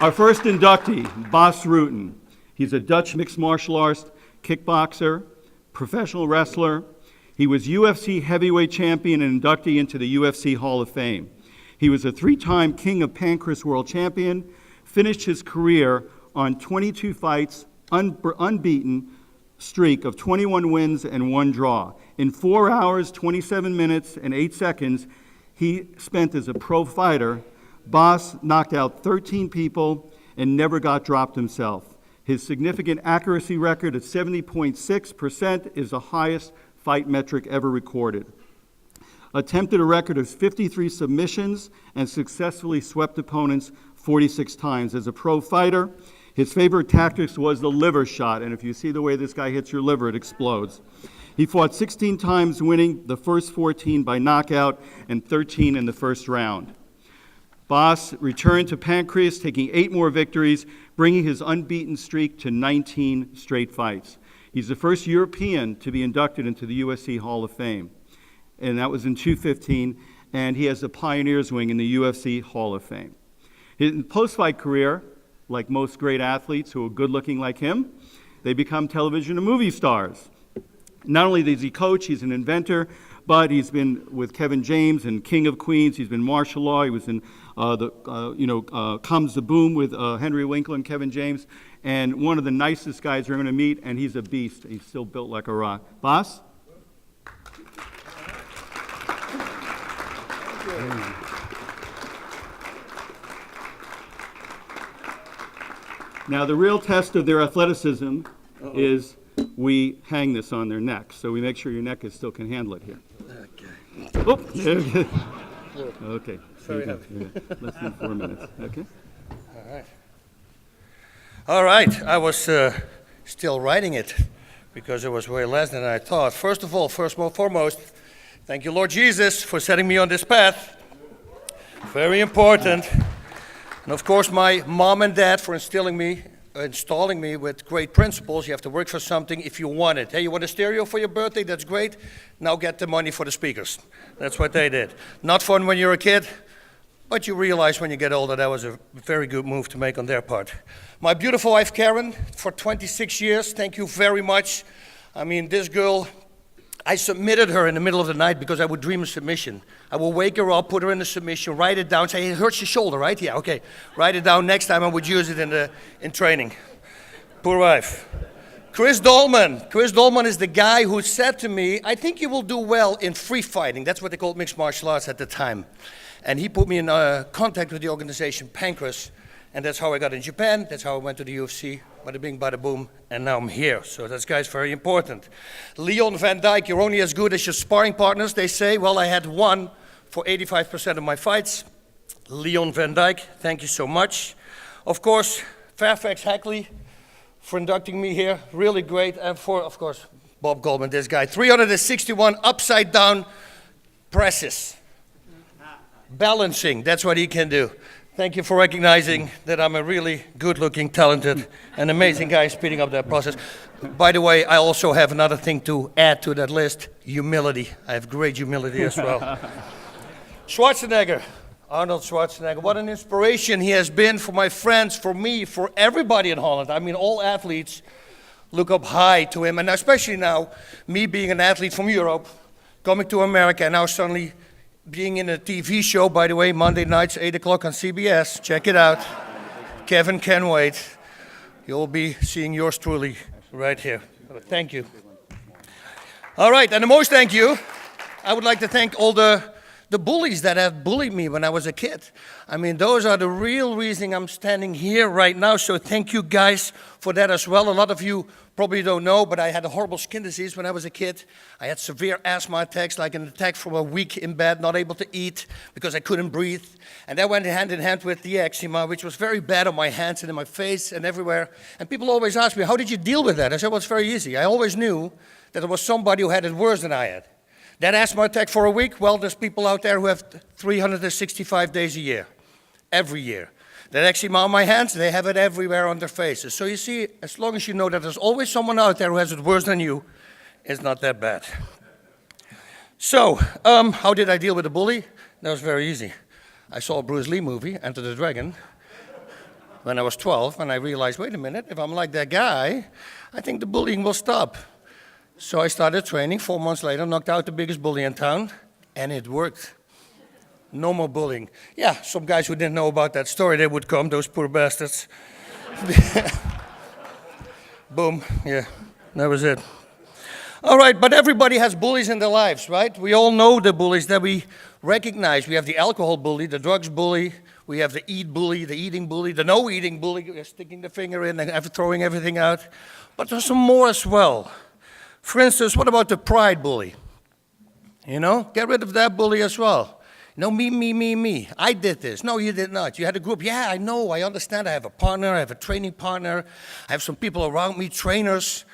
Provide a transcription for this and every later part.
Our first inductee, Bas Rutten. He's a Dutch mixed martial arts kickboxer, professional wrestler. He was UFC heavyweight champion and inductee into the UFC Hall of Fame. He was a three-time King of Pancrase world champion, finished his career on 22 fights, unbeaten streak of 21 wins and 1 draw. In 4 hours, 27 minutes, and 8 seconds, he spent as a pro fighter. Bas knocked out 13 people and never got dropped himself. His significant accuracy record at 70.6% is the highest fight metric ever recorded. Attempted a record of 53 submissions and successfully swept opponents 46 times. As a pro fighter, his favorite tactics was the liver shot, and if you see the way this guy hits your liver, it explodes. He fought 16 times, winning the first 14 by knockout and 13 in the first round. Bas returned to Pancrase, taking 8 more victories, bringing his unbeaten streak to 19 straight fights. He's the first European to be inducted into the UFC Hall of Fame, and that was in 2015, and he has the Pioneers Wing in the UFC Hall of Fame. His post-fight career, like most great athletes who are good-looking like him, they become television and movie stars. Not only does he coach, he's an inventor, but he's been with Kevin James and King of Queens. He's been martial law. He was in Comes the Boom with Henry Winkler and Kevin James. And one of the nicest guys you're going to meet, and he's a beast. He's still built like a rock. Bas? Now, the real test of their athleticism is we hang this on their neck. So we make sure your neck still can handle it here. Okay. Oh, there we go. Okay. Sorry. Less than 4 minutes. Okay. All right. All right. I was still writing it because it was way less than I thought. First of all, foremost, thank you, Lord Jesus, for setting me on this path. Very important. And of course, my mom and dad for installing me with great principles. You have to work for something if you want it. Hey, you want a stereo for your birthday? That's great. Now get the money for the speakers. That's what they did. Not fun when you're a kid, but you realize when you get older that was a very good move to make on their part. My beautiful wife, Karen, for 26 years, thank you very much. I mean, this girl, I submitted her in the middle of the night because I would dream a submission. I will wake her up, put her in a submission, write it down, say, it hurts your shoulder, right? Yeah, okay. Write it down. Next time I would use it in training. Poor wife. Chris Goldman. Chris Goldman is the guy who said to me, I think you will do well in free fighting. That's what they called mixed martial arts at the time. And he put me in contact with the organization Pancrase. And that's how I got in Japan. That's how I went to the UFC. Bada bing, bada boom, and now I'm here. So that guy's very important. Leon Van Dijk, you're only as good as your sparring partners, they say. Well, I had one for 85% of my fights. Leon Van Dijk, thank you so much. Of course, Fairfax Hackley for inducting me here. Really great. And for, of course, Bob Goldman, this guy. 361 upside down presses. Balancing, that's what he can do. Thank you for recognizing that I'm a really good-looking, talented, and amazing guy speeding up that process. By the way, I also have another thing to add to that list, humility. I have great humility as well. Schwarzenegger, Arnold Schwarzenegger. What an inspiration he has been for my friends, for me, for everybody in Holland. I mean, all athletes look up high to him, and especially now, me being an athlete from Europe, coming to America, and now suddenly being in a TV show, by the way, Monday nights, 8 o'clock on CBS. Check it out. Kevin can wait. You'll be seeing yours truly right here. Thank you. All right, and the most thank you, I would like to thank all the bullies that have bullied me when I was a kid. I mean, those are the real reason I'm standing here right now, so thank you guys for that as well. A lot of you probably don't know, but I had a horrible skin disease when I was a kid. I had severe asthma attacks, like an attack from a week in bed, not able to eat because I couldn't breathe. And that went hand in hand with the eczema, which was very bad on my hands and in my face and everywhere. And people always ask me, how did you deal with that? I said, well, it's very easy. I always knew that there was somebody who had it worse than I had. That asthma attack for a week, well, there's people out there who have 365 days a year, every year. That eczema on my hands, they have it everywhere on their faces. So you see, as long as you know that there's always someone out there who has it worse than you, it's not that bad. So, how did I deal with the bully? That was very easy. I saw a Bruce Lee movie, Enter the Dragon. when I was 12, and I realized, wait a minute, if I'm like that guy, I think the bullying will stop. So I started training. 4 months later, knocked out the biggest bully in town, and it worked. No more bullying. Yeah, some guys who didn't know about that story, they would come, those poor bastards. Boom, yeah, that was it. All right, but everybody has bullies in their lives, right? We all know the bullies that we recognize. We have the alcohol bully, the drugs bully, we have the eat bully, the eating bully, the no-eating bully, sticking the finger in and throwing everything out. But there's some more as well. For instance, what about the pride bully? You know, get rid of that bully as well. No, me. I did this. No, you did not. You had a group. Yeah, I know, I understand. I have a partner, I have a training partner. I have some people around me, trainers.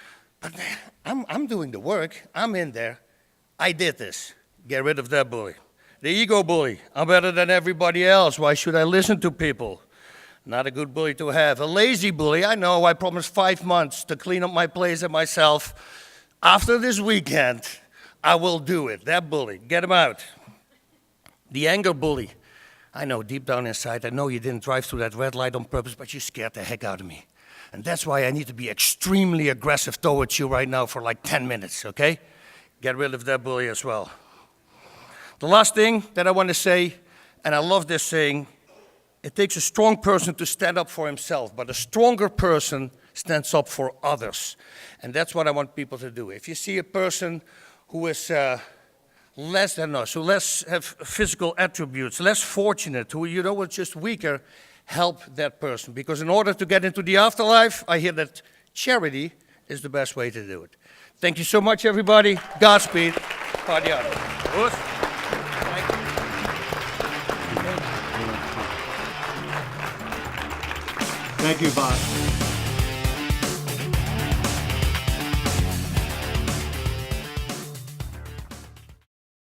But I'm doing the work. I'm in there. I did this. Get rid of that bully. The ego bully. I'm better than everybody else. Why should I listen to people? Not a good bully to have. A lazy bully. I know, I promised 5 months to clean up my place and myself. After this weekend, I will do it. That bully. Get him out. The anger bully. I know, deep down inside, I know you didn't drive through that red light on purpose, but you scared the heck out of me. And that's why I need to be extremely aggressive towards you right now for like 10 minutes, okay? Get rid of that bully as well. The last thing that I want to say, and I love this saying, it takes a strong person to stand up for himself, but a stronger person stands up for others. And that's what I want people to do. If you see a person who is less than us, who less have physical attributes, less fortunate, who you know is just weaker, help that person. Because in order to get into the afterlife, I hear that charity is the best way to do it. Thank you so much, everybody. Godspeed. Party on. Good. Thank you, Bas.